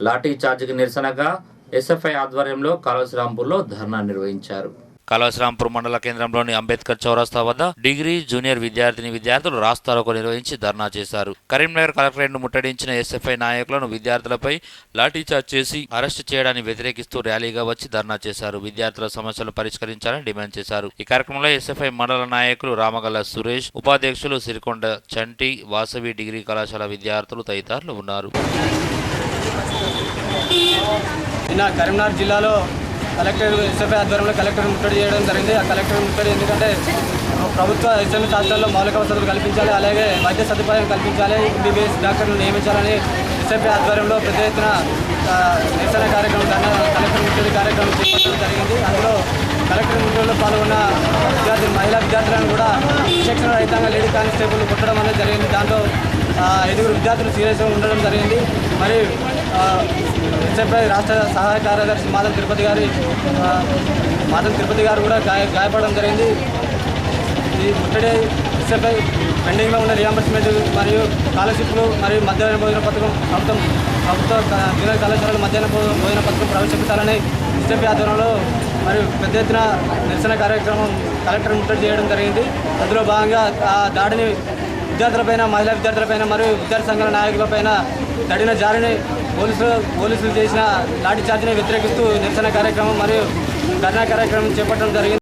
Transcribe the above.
లాఠీ చార్జికి నిరసనగా ఎస్ఎఫ్ఐ ఆధ్వర్యంలో కాళేశ్వరంపూర్లో ధర్నా నిర్వహించారు. కాళేశ్వరంపూర్ మండల కేంద్రంలోని అంబేద్కర్ చౌరస్తా వద్ద డిగ్రీ, జూనియర్ విద్యార్థులు రాస్తారోకో నిర్వహించి ధర్నా చేశారు. కరీంనగర్ కలెక్టరేట్ ను ముట్టడించిన ఎస్ఎఫ్ఐ నాయకులను విద్యార్థులపై లాఠీచార్జ్ చేసి అరెస్టు చేయడాన్ని వ్యతిరేకిస్తూ ర్యాలీగా వచ్చి ధర్నా చేశారు. విద్యార్థుల సమస్యలను పరిష్కరించాలని డిమాండ్ చేశారు. ఈ కార్యక్రమంలో ఎస్ఎఫ్ఐ మండల నాయకులు రామగల్ల సురేష్, ఉపాధ్యక్షులు సిరికొండ చంటి, వాసవి డిగ్రీ కళాశాల విద్యార్థులు తదితరులు ఉన్నారు. కరీంనగర్ జిల్లాలో కలెక్టర్ ఎస్ఎఫ్ఐ ఆధ్వర్యంలో కలెక్టర్ ముట్టడి చేయడం జరిగింది. ఆ కలెక్టర్ ముట్టడి ఎందుకంటే ప్రభుత్వ ఎస్ఎంఈ హాస్పిటల్లో మౌలిక వసతులు కల్పించాలి, అలాగే వైద్య సదుపాయం కల్పించాలి, ఎంబీబీఎస్ డాక్టర్లు నియమించాలని ఎస్ఎఫ్ఐ ఆధ్వర్యంలో పెద్ద ఎత్తున నిరసన కార్యక్రమం కలెక్టర్ ముట్టడి కార్యక్రమం చేపట్టడం జరిగింది. అందులో కలెక్టర్ ముట్టడిలో పాల్గొన్న మహిళా విద్యార్థులను కూడా శిక్షణ రహితంగా లేడీ కానిస్టేబుల్ కొట్టడం అనేది జరిగింది. దాంట్లో 5 విద్యార్థులు సీరియస్గా ఉండడం జరిగింది. మరి ఎస్ఎఫ్ఐ రాష్ట్ర సహాయ కార్యదర్శి మాధవ్ తిరుపతి గారు కూడా గాయపడడం జరిగింది. ఈ ముట్టడి ఎస్ఎఫ్ఐ పెండింగ్లో ఉన్న రియంబర్స్మెంట్ మరియు స్కాలర్షిప్లు మరియు మధ్యాహ్న భోజన పథకం ప్రభుత్వ జూనియర్ కళాశాలల మధ్యాహ్న భోజన పథకం ప్రవేశపెట్టాలని ఎస్ఎఫ్ఐ ఆధ్వర్యంలో మరియు పెద్ద ఎత్తున నిరసన కార్యక్రమం కలెక్టర్ ముట్టడి చేయడం జరిగింది. అందులో భాగంగా ఆ దాడిని విద్యార్థులపైన, మహిళా విద్యార్థులపైన మరియు విద్యార్థి సంఘాల నాయకులపైన తడిన జారిని పోలీసులు చేసిన లాఠీ చార్జిని వ్యతిరేకిస్తూ నిరసన కార్యక్రమం మరియు ధర్నా కార్యక్రమం చేపట్టడం జరిగింది.